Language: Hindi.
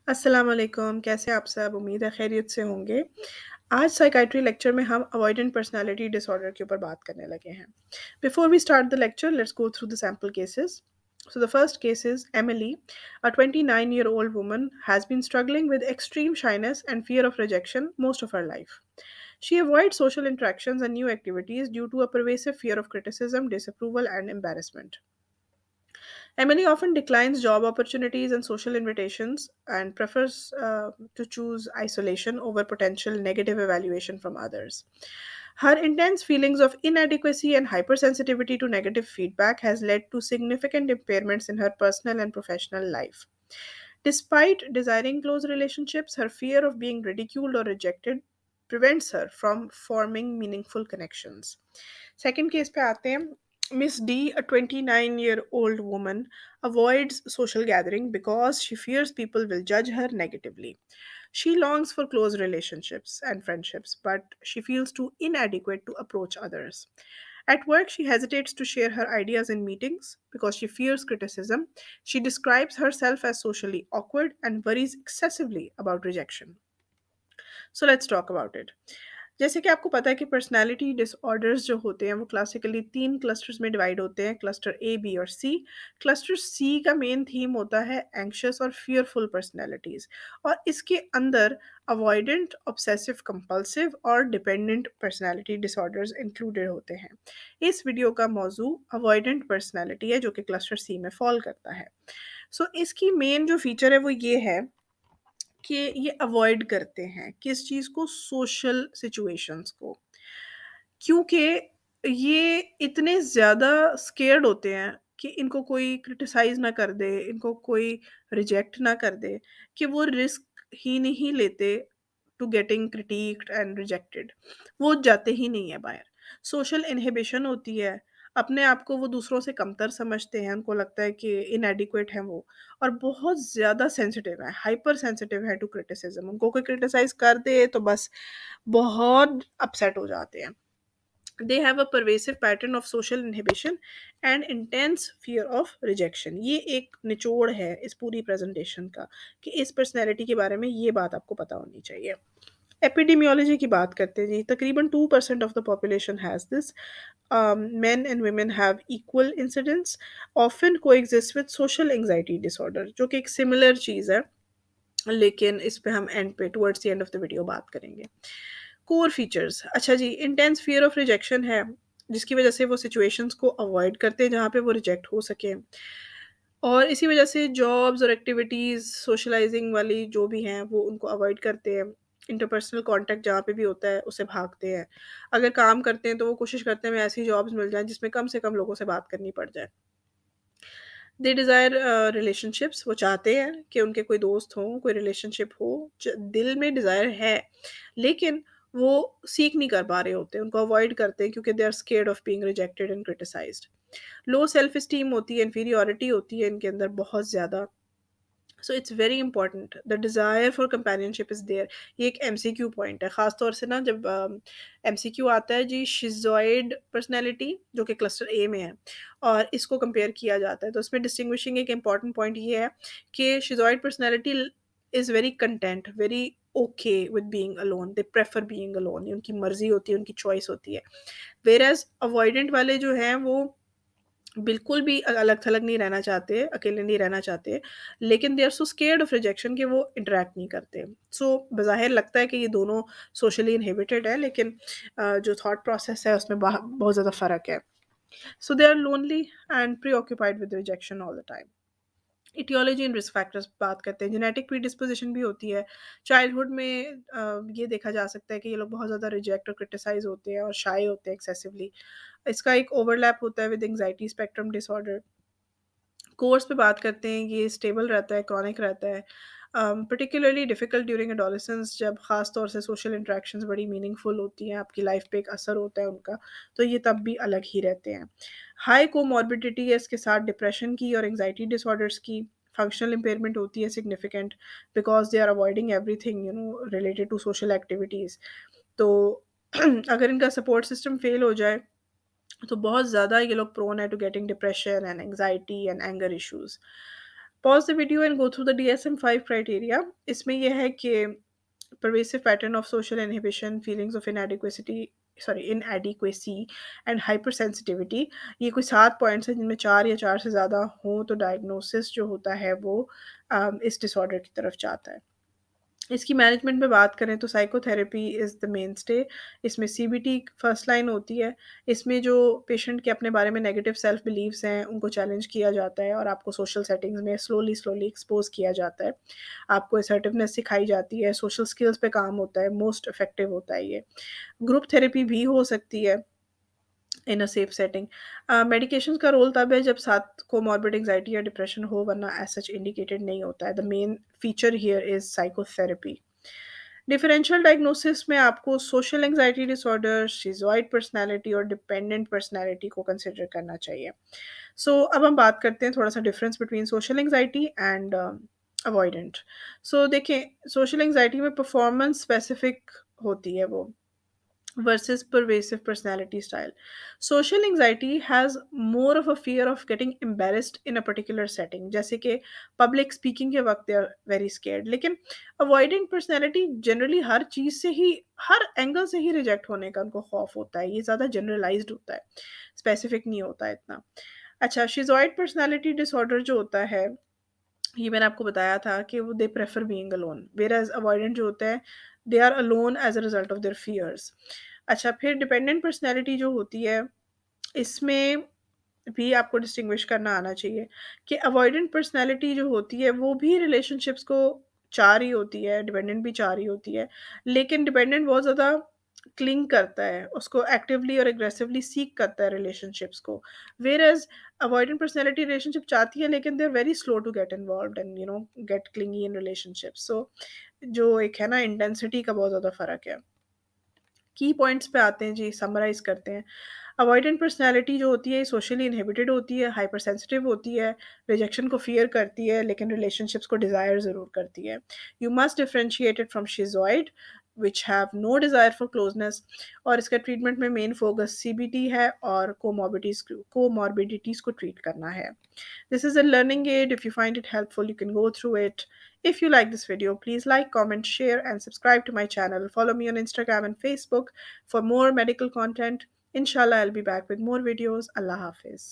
अस्सलाम वालेकुम, कैसे हैं आप सब? उम्मीद है खैरियत से होंगे। आज साइकियाट्री लेक्चर में हम अवॉइडेंट पर्सनैलिटी डिसऑर्डर के ऊपर बात करने लगे हैं। Before we start the lecture, let's go through the sample cases. So the first case is Emily, a 29-year-old woman has been struggling with extreme shyness and fear of rejection most of her life. She avoids social interactions and new activities due to a pervasive fear of criticism, disapproval, and embarrassment. Emily often declines job opportunities and social invitations and prefers to choose isolation over potential negative evaluation from others. Her intense feelings of inadequacy and hypersensitivity to negative feedback has led to significant impairments in her personal and professional life. Despite desiring close relationships, her fear of being ridiculed or rejected prevents her from forming meaningful connections. Second case पे आते हैं. Miss D, a 29-year-old woman, avoids social gathering because she fears people will judge her negatively. She longs for close relationships and friendships, but she feels too inadequate to approach others. At work, she hesitates to share her ideas in meetings because she fears criticism. She describes herself as socially awkward and worries excessively about rejection. So let's talk about it. जैसे कि आपको पता है कि पर्सनालिटी डिसऑर्डर्स जो होते हैं वो क्लासिकली 3 क्लस्टर्स में डिवाइड होते हैं, क्लस्टर ए, बी और सी. क्लस्टर सी का मेन थीम होता है एंग्शियस और फियरफुल पर्सनैलिटीज़, और इसके अंदर अवॉइडेंट, ऑब्सेसिव कंपल्सिव और डिपेंडेंट पर्सनैलिटी डिसऑर्डर्स इंक्लूडेड होते हैं. इस वीडियो का मौजू अवॉइडेंट पर्सनैलिटी है जो कि क्लस्टर सी में फॉल करता है. इसकी मेन जो फीचर है वो ये है कि ये अवॉइड करते हैं किस चीज़ को, सोशल सिचुएशंस को, क्योंकि ये इतने ज़्यादा स्केर्ड होते हैं कि इनको कोई क्रिटिसाइज़ ना कर दे, इनको कोई रिजेक्ट ना कर दे, कि वो रिस्क ही नहीं लेते to getting criticized and rejected. वो जाते ही नहीं है बाहर. सोशल इनहिबिशन होती है, अपने आप को वो दूसरों से कमतर समझते हैं, उनको लगता है कि इनएडिक्वेट हैं वो, और बहुत ज़्यादा सेंसिटिव है, हाइपर सेंसिटिव है टू क्रिटिसिज्म. उनको कोई क्रिटिसाइज़ कर दे तो बस बहुत अपसेट हो जाते हैं. They have a pervasive pattern of social inhibition and intense fear of rejection. ये एक निचोड़ है इस पूरी प्रेजेंटेशन का कि इस पर्सनैलिटी के बारे में ये बात आपको पता होनी चाहिए. एपिडेमियोलॉजी की बात करते हैं जी. तकरीबन 2% of the population has this. Men and women have equal incidence, often coexist with social anxiety disorder, जो कि एक सिमिलर चीज़ है, लेकिन इस पे हम एंड पे towards the end of the video बात करेंगे. कोर फीचर्स, अच्छा जी, इंटेंस फियर ऑफ रिजेक्शन है, जिसकी वजह से वो सिचुएशंस को अवॉइड करते हैं जहाँ पे वो रिजेक्ट हो सके, और इसी वजह से जॉब्स और एक्टिविटीज़ सोशलाइजिंग वाली जो भी हैं वो उनको अवॉइड करते हैं. इंटरपर्सनल कांटेक्ट जहाँ पे भी होता है उसे भागते हैं. अगर काम करते हैं तो वो कोशिश करते हैं हमें ऐसी जॉब्स मिल जाएं जिसमें कम से कम लोगों से बात करनी पड़ जाए. दे डिज़ायर रिलेशनशिप्स, वो चाहते हैं कि उनके कोई दोस्त हों, कोई रिलेशनशिप हो, दिल में डिज़ायर है, लेकिन वो सीख नहीं कर पा रहे होते, उनको अवॉइड करते हैं क्योंकि they are scared of being rejected and criticized. Low self esteem होती है, इन्फीरियॉरिटी होती है इनके अंदर बहुत ज़्यादा. So it's very important, the desire for companionship is there. ये एक एमसीक्यू पॉइंट है, ख़ास तौर से ना जब एमसीक्यू आता है जी, शिज़ॉइड पर्सनैलिटी जो कि क्लस्टर ए में है, और इसको कंपेयर किया जाता है, तो इसमें डिस्टिंग्विशिंग एक इंपॉर्टेंट पॉइंट ये है कि schizoid personality is very content, very okay with being alone, they prefer being alone, ये उनकी मर्जी होती है, उनकी चॉइस होती है. वेयर एज अवॉइडेंट वाले जो हैं वो बिल्कुल भी अलग-थलग नहीं रहना चाहते, अकेले नहीं रहना चाहते, लेकिन they are so scared of rejection कि वो इंटरैक्ट नहीं करते. बज़ाहिर लगता है कि ये दोनों सोशली इनहिबिटेड है, लेकिन जो थॉट प्रोसेस है उसमें बहुत ज़्यादा फ़र्क है. So they are lonely and preoccupied with rejection all the time. Aetiology and risk factors बात करते हैं. जेनेटिक प्रीडिस्पोजिशन भी होती है. चाइल्डहुड में ये देखा जा सकता है कि ये लोग बहुत ज़्यादा रिजेक्ट और क्रिटिसाइज़ होते हैं और शाय होते हैं एक्सेसिवली. इसका एक ओवरलैप होता है with anxiety spectrum disorder. Course पे बात करते हैं, ये स्टेबल रहता है, क्रॉनिक रहता है. पर्टिकुलरली डिफ़िकल्ट ड्यूरिंग एडोलेसेंस, जब ख़ास तौर से सोशल इंटरैक्शंस बड़ी मीनिंगफुल होती हैं, आपकी लाइफ पे एक असर होता है उनका, तो ये तब भी अलग ही रहते हैं. हाई कोमॉर्बिडिटी है इसके साथ डिप्रेशन की और एंग्जायटी डिसऑर्डर्स की. फंक्शनल इम्पेयरमेंट होती है significant, because they are avoiding everything related to social activities. तो अगर इनका सपोर्ट सिस्टम फ़ेल हो जाए तो बहुत ज़्यादा ये लोग प्रोन है to getting depression and anxiety and anger issues. Pause the video and go through the DSM-5 criteria. इसमें यह है कि pervasive pattern of social inhibition, feelings of inadequacy and hypersensitivity। ये कोई 7 पॉइंट्स हैं जिनमें 4 या 4 से ज़्यादा हों तो डायग्नोसिस जो होता है वो इस डिसऑर्डर की तरफ जाता है। इसकी मैनेजमेंट में बात करें तो psychotherapy is the main stay. इसमें CBT फर्स्ट लाइन होती है। इसमें जो पेशेंट के अपने बारे में नेगेटिव सेल्फ बिलीव्स हैं उनको चैलेंज किया जाता है और आपको सोशल सेटिंग्स में स्लोली स्लोली एक्सपोज किया जाता है। आपको असर्टिवनेस सिखाई जाती है, सोशल स्किल्स पे काम होता है, मोस्ट इफेक्टिव होता है ये। ग्रुप थेरेपी भी हो सकती है इन अ सेफ सेटिंग। मेडिकेशंस का रोल तब है जब साथ कोमॉर्बिड एंग्जायटी या डिप्रेशन हो, वरना एज सच इंडिकेटेड नहीं होता है। The main feature here is psychotherapy. Differential diagnosis में आपको सोशल एंग्जायटी डिसऑर्डर, शिज़ोइड पर्सनैलिटी और डिपेंडेंट पर्सनैलिटी को कंसिडर करना चाहिए। अब हम बात करते हैं थोड़ा सा difference between social anxiety and avoidant. देखें, सोशल एंग्जायटी में परफॉर्मेंस स्पेसिफिक होती है वो, versus pervasive personality style. Social anxiety has more of a fear of getting embarrassed in a particular setting, जैसे कि public speaking के वक्त they are very scared। लेकिन avoidant personality generally हर चीज़ से ही, हर एंगल से ही रिजेक्ट होने का उनको खौफ होता है। ये ज़्यादा जनरलाइज्ड होता है, स्पेसिफिक नहीं होता है इतना। अच्छा, शिज़ोइड पर्सनालिटी डिसऑर्डर जो होता है, ये मैंने आपको बताया था कि वो they prefer being alone, whereas avoidant जो होता है they are alone as a result of their fears. अच्छा, फिर डिपेंडेंट पर्सनैलिटी जो होती है, इसमें भी आपको डिस्टिंग्विश करना आना चाहिए कि अवॉइडेंट पर्सनैलिटी जो होती है वो भी रिलेशनशिप्स को चाह रही होती है, डिपेंडेंट भी चाह रही होती है। लेकिन डिपेंडेंट बहुत ज़्यादा क्लिंग करता है, उसको एक्टिवली और एग्रेसिवली सीक करता है रिलेशनशिप्स को। Whereas avoidant personality relationship चाहती है लेकिन they are very slow to get involve and get clingy in relationship. जो एक है ना, इंटेंसिटी का बहुत ज़्यादा फ़र्क है। की पॉइंट्स पे आते हैं जी, समराइज़ करते हैं। अवॉइडेंट पर्सनैलिटी जो होती है सोशली इनहिबिटेड होती है, हाइपर सेंसिटिव होती है, रिजेक्शन को फ़ियर करती है लेकिन रिलेशनशिप्स को डिज़ायर ज़रूर करती है। You must differentiate it from schizoid which have no desire for closeness. और इसका ट्रीटमेंट में मेन फ़ोकस CBT है और कोमॉर्बिडिटीज़ को ट्रीट करना है। This is a learning aid. If you find it helpful, you can go through it. If you like this video, please like, comment, share, and subscribe to my channel. Follow me on Instagram and Facebook for more medical content. Inshallah, I'll be back with more videos. Allah Hafiz.